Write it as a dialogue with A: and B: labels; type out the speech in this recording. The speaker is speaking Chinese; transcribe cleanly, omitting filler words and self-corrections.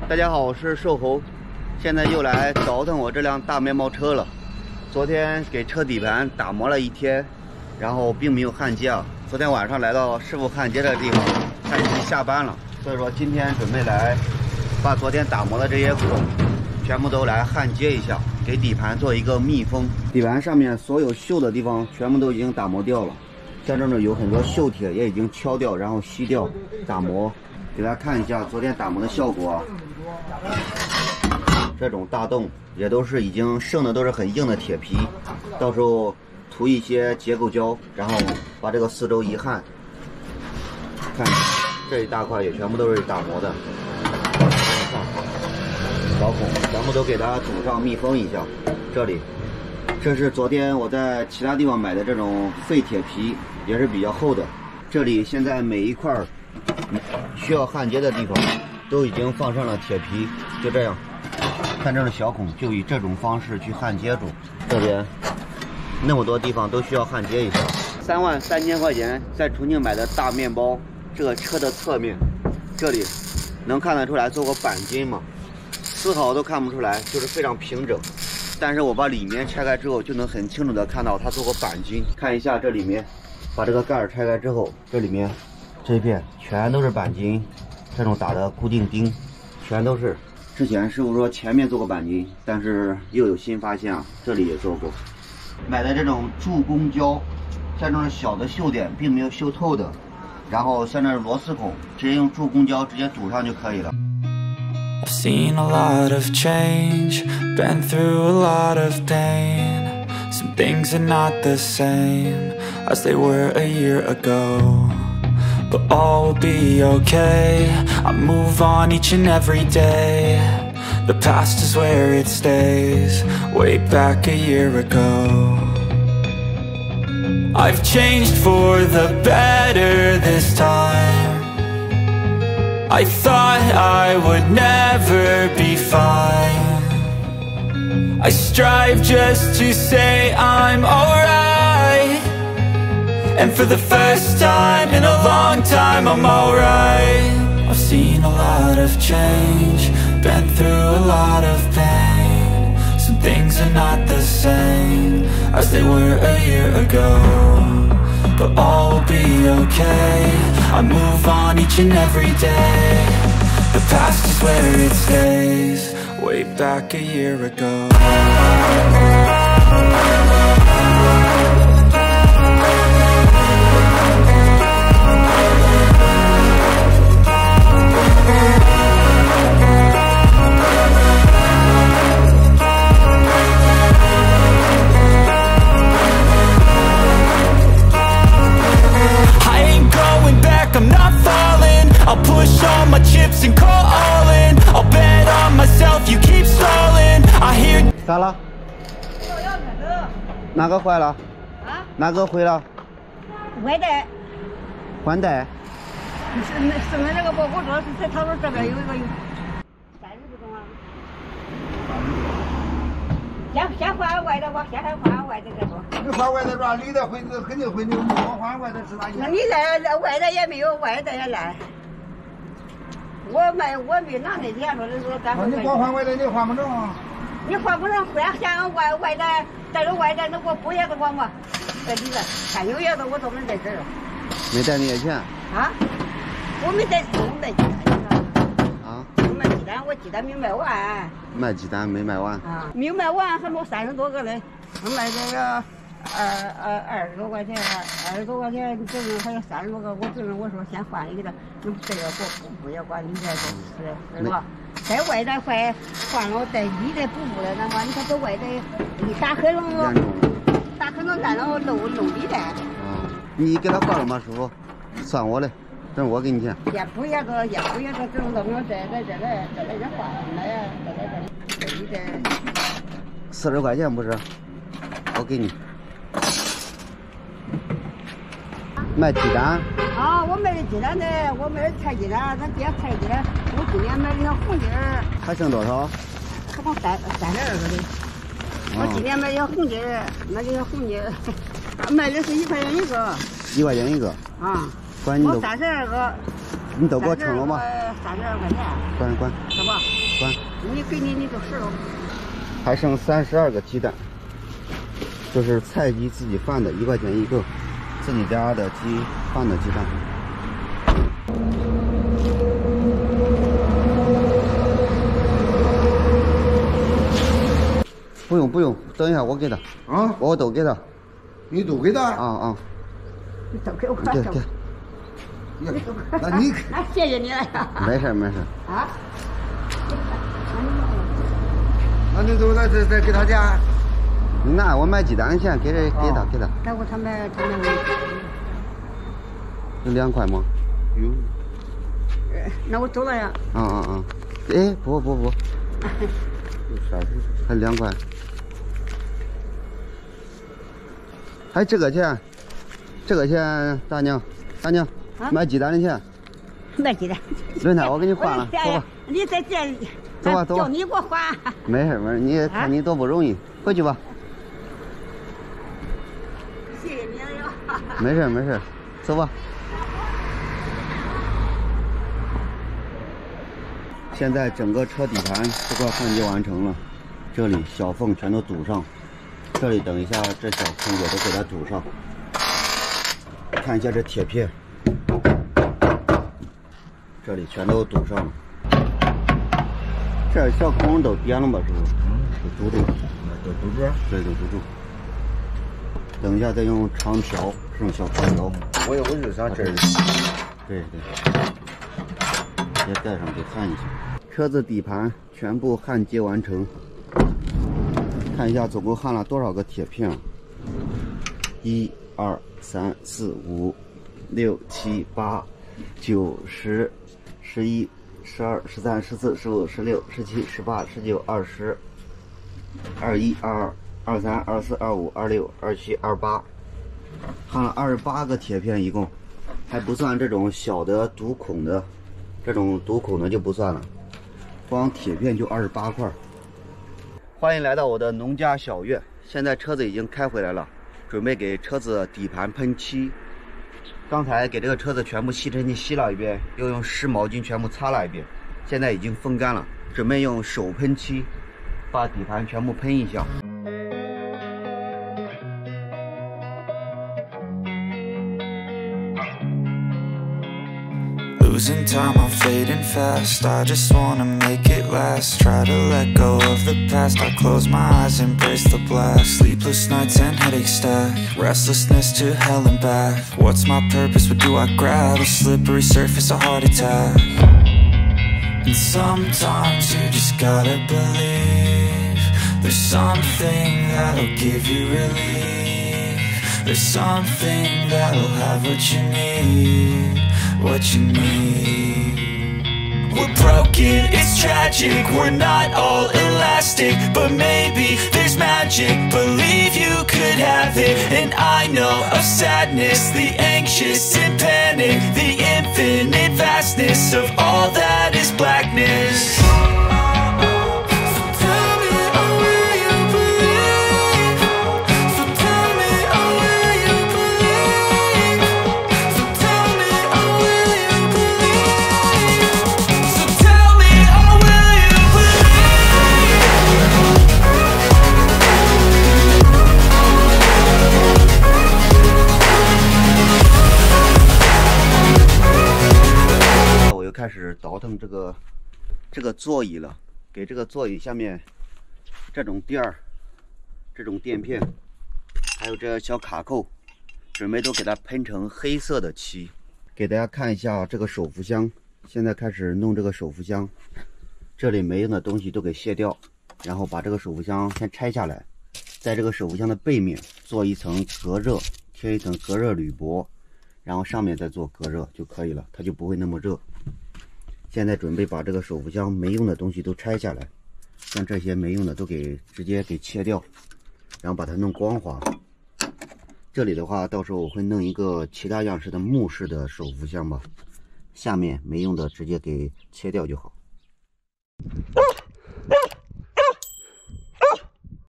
A: 大家好，我是瘦猴，现在又来倒腾我这辆大面包车了。昨天给车底盘打磨了一天，然后并没有焊接啊。昨天晚上来到师傅焊接这个地方，他已经下班了，所以说今天准备来把昨天打磨的这些孔全部都来焊接一下，给底盘做一个密封。底盘上面所有锈的地方全部都已经打磨掉了，像这种有很多锈铁也已经敲掉，然后吸掉打磨。给大家看一下昨天打磨的效果啊。这种大洞也都是已经剩的都是很硬的铁皮，到时候涂一些结构胶，然后把这个四周一焊，看这一大块也全部都是打磨的，小孔全部都给它堵上密封一下。这里这是昨天我在其他地方买的这种废铁皮，也是比较厚的。这里现在每一块需要焊接的地方都已经放上了铁皮，就这样，看这种小孔就以这种方式去焊接住。这边那么多地方都需要焊接一下。33000块钱在重庆买的大面包，这个车的侧面这里能看得出来做过钣金吗？丝毫都看不出来，就是非常平整。但是我把里面拆开之后，就能很清楚的看到它做过钣金。看一下这里面，把这个盖儿拆开之后，这里面这一片全都是钣金，这种打的固定钉，全都是。之前师傅说前面做过钣金，但是又有新发现啊，这里也做过。买的这种助攻胶，像这种小的锈点并没有锈透的，然后像这种螺丝孔，直接用助攻胶直接堵上就可以了。
B: I've seen a lot of change, been through a lot of pain. Some things are not the same as they were a year ago, but all will be okay. I move on each and every day. The past is where it stays, way back a year ago. I've changed for the better this time. I thought I would never be fine. I strive just to say I'm alright, and for the first time in a long time I'm alright. I've seen a lot of change, been through a lot of pain. Some things are not the same as they were a year ago, but all will be okay. I move on each and every day. The past is where it stays, way back a year ago. I'm not falling, I'll push all my chips and call all in. I'll bet on myself, you keep stalling. I hear
A: 咋了？哪个坏了？
C: 啊？
A: 哪个坏了？
C: 外带。
A: 换带？
C: 是那个包裹桌是他说这边有一个有30个钟啊。先换外带吧，先换外带再说。
D: 你换外带吧，里带会肯定会，你不换外带是啥意思？
C: 那里带外带也没有，外带也来。我没拿那钱说的说咱们。
D: 你光换外带你换不着啊。
C: 你换不成，换先外带带着外带，那我补叶子管吧，在里边看有叶子我都没在这儿。
A: 没带那些钱。
C: 啊？我没带鸡蛋。
A: 啊？
C: 我卖鸡蛋，我鸡蛋没卖完。
A: 卖鸡蛋没卖完。
C: 啊，没卖完，还弄30多个嘞。我卖这个20多块钱，20多块钱，这个还有30多个。我说先换一个，你这个不也管，你这是吧？在外带换了，在里带补的，那么你看这外带一打开了，打开了蛋了漏里带。
A: 啊，你给他换了吗，师傅？算我的，等会我给你钱。
C: 也不这种东西在这换了呀，在里带。
A: 40块钱不是？我给你。卖鸡蛋？
C: 啊，我卖的鸡蛋的，我卖的菜鸡蛋，咱爹菜鸡蛋，我今年买的小红鸡儿。
A: 还剩多少？
C: 还剩32个的。我今年买的小红鸡儿，买的小红鸡儿，卖的是1块钱一个。
A: 1块钱一个。
C: 啊。
A: 管你都
C: 32个。
A: 你都给我称了吗？32
C: 块钱。
A: 管。
C: 是吧？
A: 关。
C: 你给你就试了。
A: 还剩32个鸡蛋，就是菜鸡自己放的，1块钱一个，自己家的鸡放的鸡蛋。不用，等一下我给他
D: 啊，
A: 我都给他。
D: 你都给他？
A: 啊，
C: 你都给我。
A: 给。
D: 那你
C: 那谢谢你了。
A: 没事。
C: 啊？
D: 那你都再给他家？
A: 那我买鸡蛋的钱给他。
C: 那我他们
A: 有2块吗？
D: 有。
C: 那我走了呀。
A: 哎，不，
D: 有啥事？
A: 还2块。还这个钱，大娘，买鸡蛋的钱。
C: 买鸡蛋。
A: 轮胎我给你换了，走吧。
C: 你在店里。
A: 走吧。
C: 叫你给我还。
A: 没事，你看你多不容易，回去吧。
C: 谢谢你了。
A: 没事，走吧。现在整个车底盘这块焊接完成了，这里小缝全都堵上，这里等一下这小坑也都给它堵上。看一下这铁片，这里全都堵上了。这小孔都点了吧？是不是？都堵住。
D: 都堵住。
A: 对，都堵住。等一下再用长条，这种小长条。
D: 我就想这儿。
A: 对，别带上给焊一下。车子底盘全部焊接完成，看一下总共焊了多少个铁片？1、2、3、4、5、6、7、8、9、10、11、12、13、14、15、16、17、18、19、20、21、22、23、24、25、26、27、28，焊了28个铁片，一共还不算这种小的堵孔的，这种堵孔的就不算了，光铁片就28块。欢迎来到我的农家小院，现在车子已经开回来了，准备给车子底盘喷漆。刚才给这个车子全部吸尘器吸了一遍，又用湿毛巾全部擦了一遍，现在已经风干了，准备用手喷漆把底盘全部喷一下。
B: Losing time, I'm fading fast. I just wanna make it last. Try to let go of the past. I close my eyes, embrace the blast. Sleepless nights and headaches stack. Restlessness to hell and back. What's my purpose? What do I grab? A slippery surface, a heart attack. And sometimes you just gotta believe there's something that'll give you relief. There's something that'll have what you need. What you need. We're broken, it's tragic. We're not all elastic, but maybe there's magic. Believe you could have it. And I know of sadness, the anxious and panic, the infinite vastness of all that is blackness.
A: 开始倒腾这个座椅了，给这个座椅下面这种垫儿、这种垫片，还有这小卡扣，准备都给它喷成黑色的漆。给大家看一下这个手扶箱，现在开始弄这个手扶箱，这里没用的东西都给卸掉，然后把这个手扶箱先拆下来，在这个手扶箱的背面做一层隔热，贴一层隔热铝箔，然后上面再做隔热就可以了，它就不会那么热。现在准备把这个手扶箱没用的东西都拆下来，像这些没用的都直接给切掉，然后把它弄光滑。这里的话，到时候我会弄一个其他样式的木式的手扶箱吧，下面没用的直接给切掉就好。